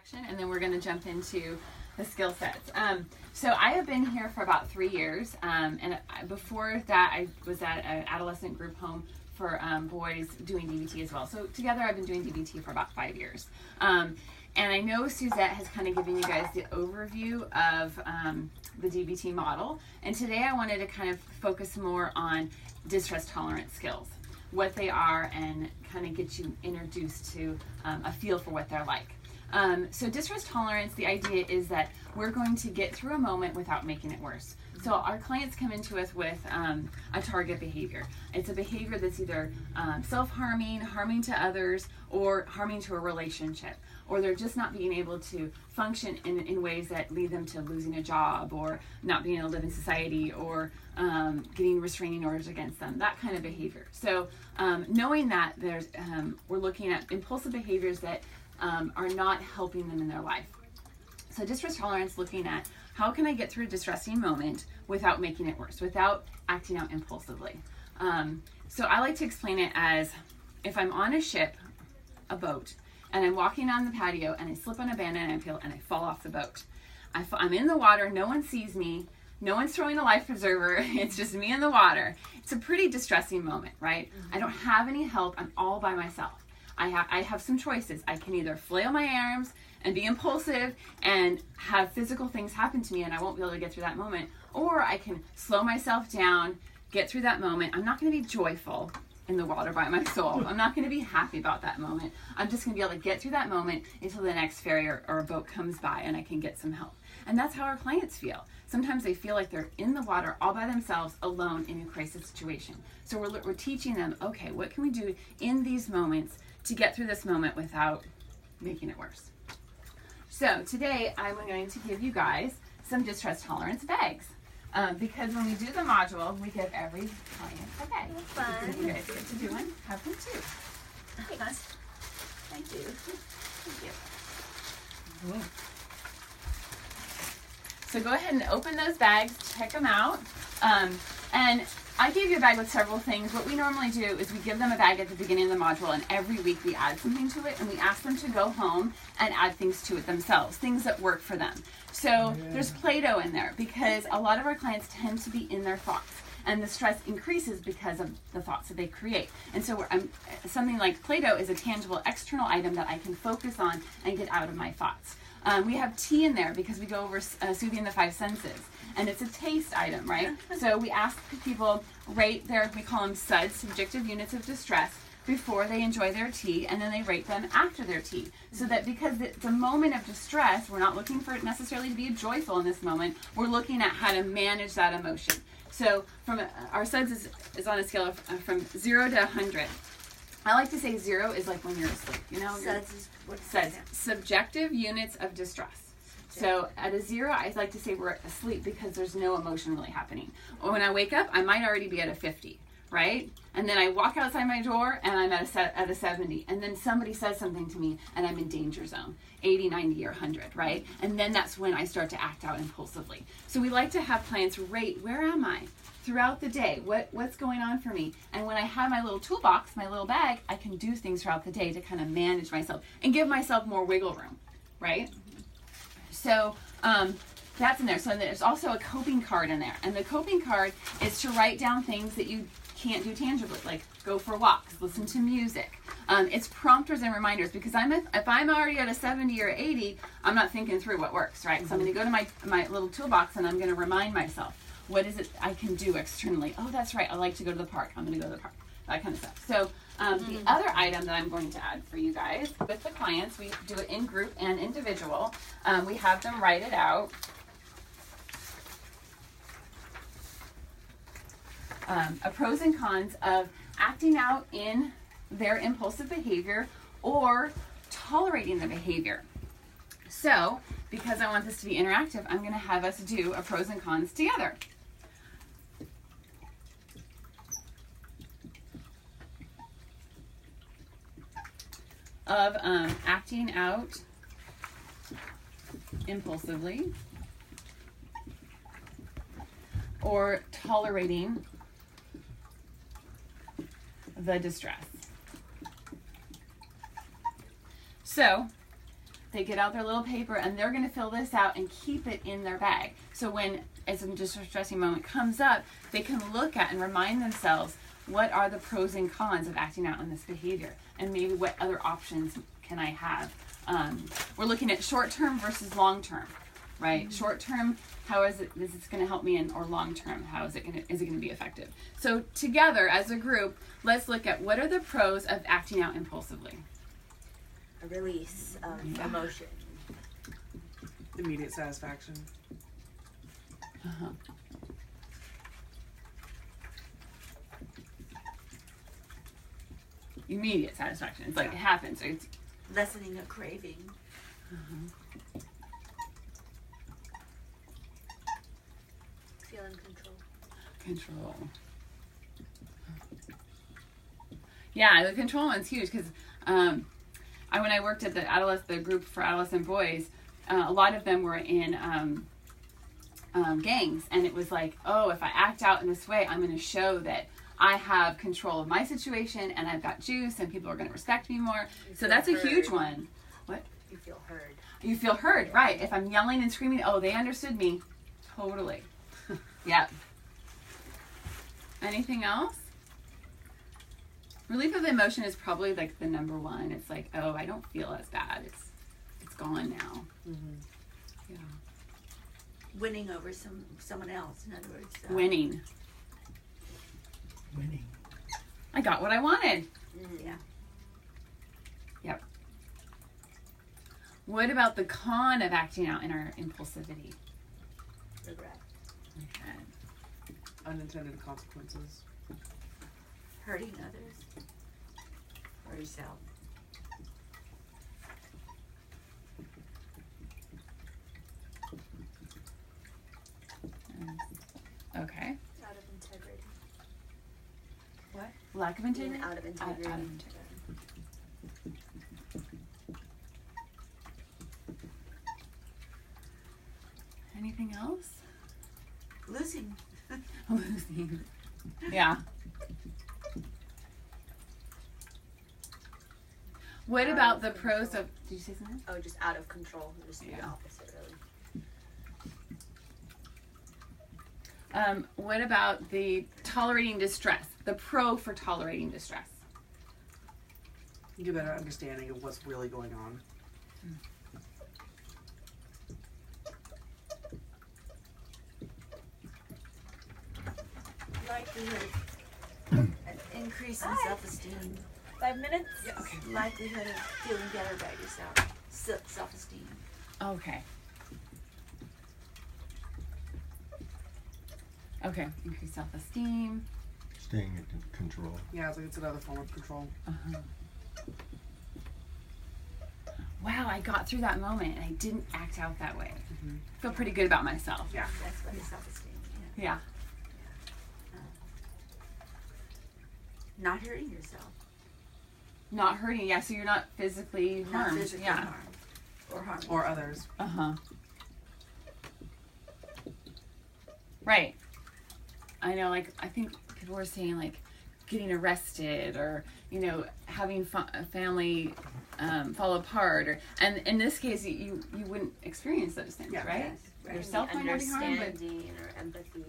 introduction, and then we're going to jump into the skill sets. So I have been here for about 3 years, and before that I was at an adolescent group home for boys doing DBT as well. So together I've been doing DBT for about 5 years. And I know Suzette has kind of given you guys the overview of the DBT model, and today I wanted to kind of focus more on distress tolerance skills, what they are, and kind of get you introduced to a feel for what they're like. So distress tolerance, the idea is that we're going to get through a moment without making it worse. So our clients come into us with a target behavior. It's a behavior that's either self-harming, harming to others, or harming to a relationship. Or they're just not being able to function in ways that lead them to losing a job, or not being able to live in society, or getting restraining orders against them, that kind of behavior. So knowing that we're looking at impulsive behaviors that are not helping them in their life. So distress tolerance, looking at how can I get through a distressing moment without making it worse, without acting out impulsively. So I like to explain it as if I'm on a ship, a boat, and I'm walking on the patio and I slip on a banana peel and I fall off the boat. I'm in the water, no one sees me, no one's throwing a life preserver, it's just me in the water. It's a pretty distressing moment, right? Mm-hmm. I don't have any help, I'm all by myself. I have some choices. I can either flail my arms and be impulsive and have physical things happen to me and I won't be able to get through that moment, or I can slow myself down, get through that moment. I'm not going to be joyful in the water by my soul. I'm not going to be happy about that moment. I'm just going to be able to get through that moment until the next ferry or a boat comes by and I can get some help. And that's how our clients feel. Sometimes they feel like they're in the water all by themselves, alone in a crisis situation. So we're teaching them, okay, what can we do in these moments to get through this moment without making it worse? So today I'm going to give you guys some distress tolerance bags. Because when we do the module, we give every client a bag. That's fun. So you guys get to do one. Have them too. Thanks. Thank you. Thank you. So go ahead and open those bags, check them out. And I gave you a bag with several things. What we normally do is we give them a bag at the beginning of the module, and every week we add something to it, and we ask them to go home and add things to it themselves, things that work for them. So there's Play-Doh in there because a lot of our clients tend to be in their thoughts, and the stress increases because of the thoughts that they create. And so something like Play-Doh is a tangible external item that I can focus on and get out of my thoughts. We have tea in there because we go over soothing the 5 senses. And it's a taste item, right? So we ask people rate we call them SUDs, subjective units of distress, before they enjoy their tea, and then they rate them after their tea. So that because it's a moment of distress, we're not looking for it necessarily to be joyful in this moment, we're looking at how to manage that emotion. So our SUDs is on a scale of from 0 to 100. I like to say 0 is like when you're asleep, you know? SUDs is what SUDs, subjective units of distress. So at a 0, I like to say we're asleep because there's no emotion really happening. Or when I wake up, I might already be at a 50, right? And then I walk outside my door and I'm at a 70. And then somebody says something to me and I'm in danger zone, 80, 90, or 100, right? And then that's when I start to act out impulsively. So we like to have clients rate, where am I throughout the day? What's going on for me? And when I have my little toolbox, my little bag, I can do things throughout the day to kind of manage myself and give myself more wiggle room, right? So that's in there. So there's also a coping card in there. And the coping card is to write down things that you can't do tangibly, like go for walks, listen to music. It's prompters and reminders because if I'm already at a 70 or 80, I'm not thinking through what works, right? So I'm going to go to my little toolbox and I'm going to remind myself, what is it I can do externally? Oh, that's right. I like to go to the park. I'm going to go to the park. That kind of stuff. So the other item that I'm going to add for you guys with the clients, we do it in group and individual. We have them write it out. A pros and cons of acting out in their impulsive behavior or tolerating the behavior. So, because I want this to be interactive, I'm going to have us do a pros and cons together. Of acting out impulsively or tolerating the distress. So they get out their little paper and they're going to fill this out and keep it in their bag. So when as a distressing moment comes up, they can look at and remind themselves, what are the pros and cons of acting out on this behavior? And maybe what other options can I have? We're looking at short-term versus long-term, right? Short-term, how is this going to help me? Or long-term, how is it going to be effective? So together as a group, let's look at what are the pros of acting out impulsively. A release of emotion. Immediate satisfaction. Immediate satisfaction. It's like it happens. It's lessening a craving. Feeling control. Yeah, the control one's huge because when I worked at the group for adolescent boys, a lot of them were in gangs, and it was like, oh, if I act out in this way, I'm going to show that I have control of my situation, and I've got juice, and people are going to respect me more. So that's a huge one. What? You feel heard. You feel heard, right? If I'm yelling and screaming, oh, they understood me. Totally. Yep. Anything else? Relief of emotion is probably like the number one. It's like, oh, I don't feel as bad. It's gone now. Yeah. Winning over someone else, in other words. Winning. I got what I wanted. Yeah. Yep. What about the con of acting out in our impulsivity? Regret. Okay. Unintended consequences. Hurting others. Or yourself. Okay. Out of integrity. What? Lack of integrity? Being out of integrity. Out of integrity. Anything else? Losing. Losing. Yeah. What about the pros of... Did you say something? Oh, just out of control. Just the opposite, really. What about the tolerating distress? The pro for tolerating distress. You get a better understanding of what's really going on. Likelihood. Increase in self-esteem. 5 minutes? Yeah, okay. Likelihood of feeling better about yourself. Self-esteem. Okay. Okay. Increase self-esteem. Staying in control. Yeah, it's another form of control. Wow, I got through that moment and I didn't act out that way. Feel pretty good about myself. Yeah. That's what is self-esteem. Yeah. Not hurting yourself. Not hurting. Yeah, so you're not physically harmed. Not physically yeah. harmed. Or harmed. Or others. Right. I know, like, I think people were saying, like, getting arrested or, you know, having a family fall apart. And in this case, you wouldn't experience those things, right? Yes, right. Yourself might not be harmed, but... Understanding or empathy.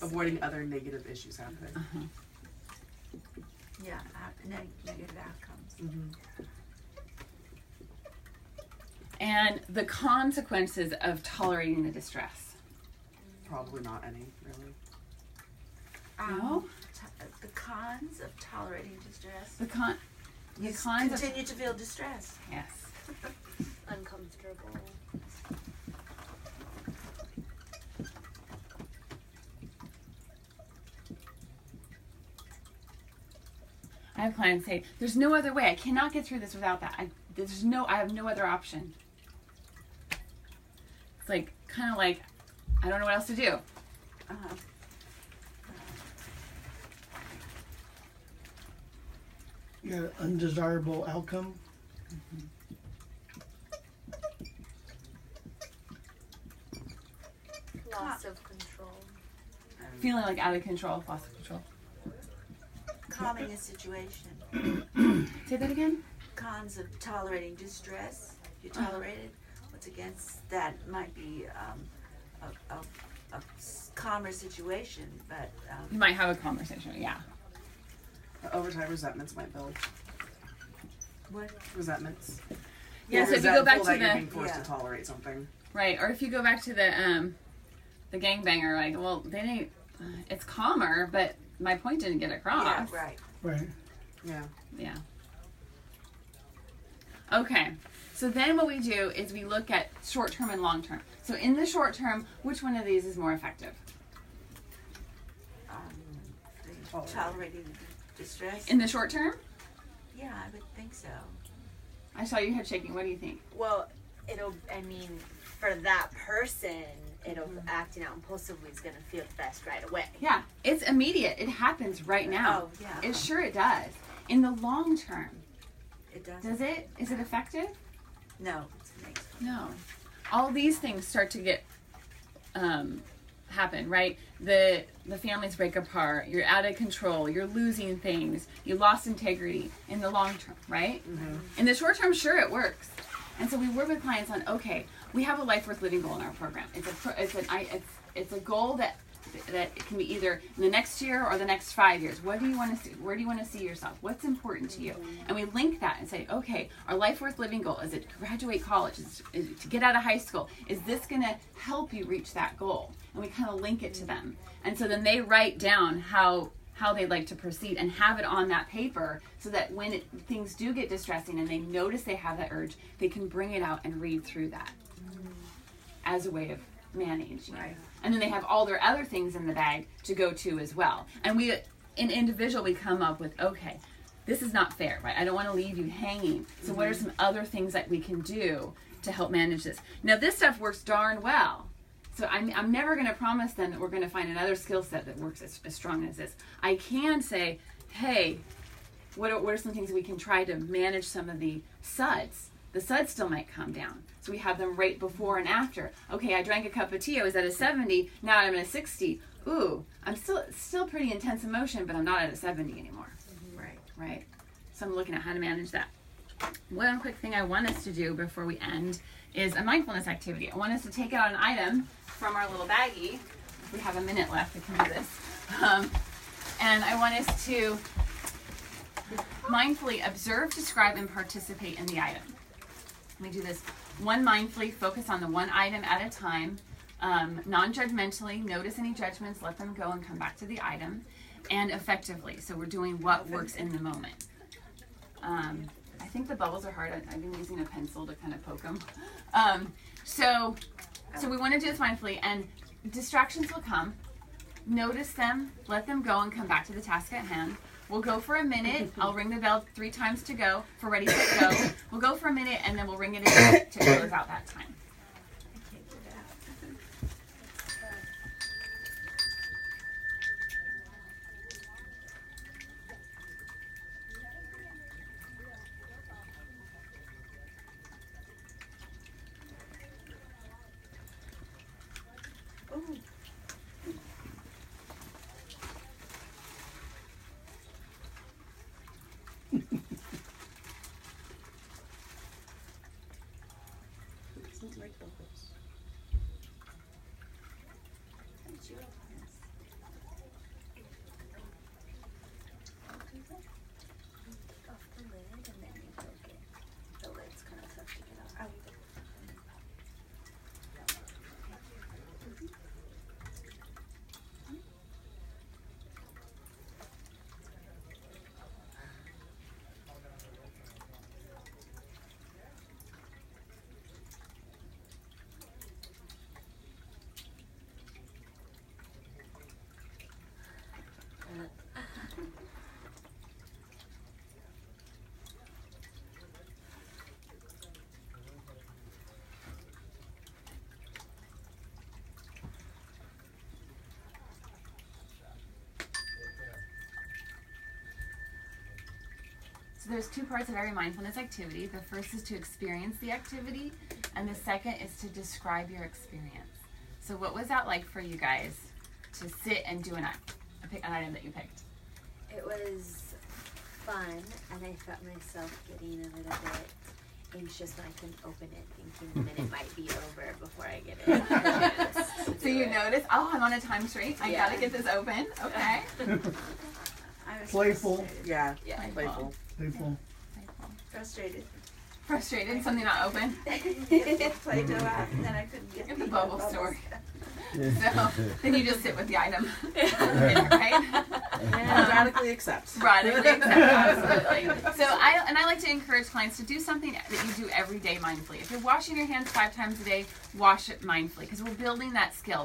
Avoiding other negative issues happening. Yeah, negative outcomes. And the consequences of tolerating the distress. Probably not any, really. No? The cons of tolerating distress. The cons Continue to feel distress. Yes. Uncomfortable. I have clients say, there's no other way. I cannot get through this without that. I have no other option. It's like, kind of like, I don't know what else to do. Yeah, undesirable outcome. Loss of control. Feeling like out of control, loss of control. Calming a situation. Say that again? cons of tolerating distress. You tolerate it. What's against that might be a calmer situation, but You might have a conversation, yeah. Over time, resentments might build. what? Resentments. Yeah, so if you Resentful go back to that you're the being forced Yeah. to tolerate something. right, or if you go back to the gangbanger, like, well, they didn't. It's calmer, but my point didn't get across. Yeah, right. Right. Yeah. Yeah. Okay. So then what we do is we look at short term and long term. So in the short term, which one of these is more effective? Tolerating distress. In the short term? Yeah, I would think so. I saw your head shaking. What do you think? Well, for that person, acting out impulsively is going to feel the best right away. Yeah, it's immediate. It happens right now. Oh, yeah. It sure it does. In the long term, It does. does it? Is it effective? No. It's amazing. No. All these things start to get happen, right? The families break apart. You're out of control. You're losing things. You lost integrity in the long term, right? Mm-hmm. In the short term, sure, it works. And so we work with clients on, okay, we have a life worth living goal in our program. It's a goal that can be either in the next year or the next 5 years. What do you want to see? Where do you want to see yourself? What's important to you? And we link that and say, okay, our life worth living goal is it to graduate college, is it to get out of high school. Is this going to help you reach that goal? And we kind of link it to them. And so then they write down how they'd like to proceed and have it on that paper so that when things do get distressing and they notice they have that urge, they can bring it out and read through that as a way of managing. Right. And then they have all their other things in the bag to go to as well. And we, in individual, we come up with, okay, this is not fair, right? I don't want to leave you hanging. So what are some other things that we can do to help manage this? Now, this stuff works darn well. So I'm never going to promise them that we're going to find another skill set that works as strong as this. I can say, hey, what are some things we can try to manage some of the SUDs? The SUDs still might come down. So we have them right before and after. Okay, I drank a cup of tea. I was at a 70. Now I'm at a 60. Ooh, I'm still pretty intense emotion, but I'm not at a 70 anymore. Right. Right? So I'm looking at how to manage that. One quick thing I want us to do before we end is a mindfulness activity. I want us to take out an item from our little baggie. If we have a minute left, we can do this. And I want us to mindfully observe, describe, and participate in the item. We do this one mindfully, focus on the one item at a time, non-judgmentally, notice any judgments, let them go and come back to the item, and effectively. So we're doing what works in the moment. I think the bubbles are hard. I've been using a pencil to kind of poke them. So we want to do this mindfully, and distractions will come. Notice them, let them go, and come back to the task at hand. We'll go for a minute. I'll ring the bell 3 times to go for ready, set, go. We'll go for a minute, and then we'll ring it again to close out that time. So there's 2 parts of every mindfulness activity. The first is to experience the activity, and the second is to describe your experience. So what was that like for you guys to sit and do an item that you picked? It was fun, and I felt myself getting a little bit anxious when I couldn't open it, thinking the minute might be over before I get it. So you notice, oh, I'm on a time streak. I gotta get this open. Okay. I was Playful. frustrated. Yeah, Yeah. playful. Playful. Frustrated. Frustrated, something not open. Get the Play-Doh out, and then I couldn't get Get the the bubble bubbles. story. So then you just sit with the item, right? And radically accept. Radically accept, absolutely. So I like to encourage clients to do something that you do every day mindfully. If you're washing your hands 5 times a day, wash it mindfully, because we're building that skill.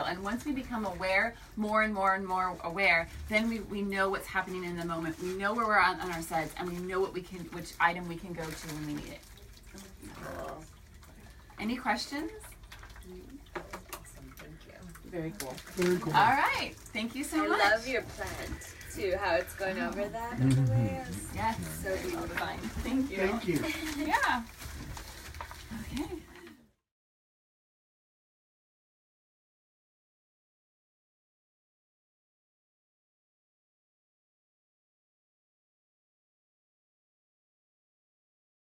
And once we become aware, more and more and more aware, then we know what's happening in the moment. We know where we're on our seds, and we know which item we can go to when we need it. Cool. Any questions? Awesome, thank you. Very cool. Very cool. All right. Thank you so I much. love your plant too, how it's going over that in a way. Yes. So beautiful. Fine. Thank you. Thank you. Yeah.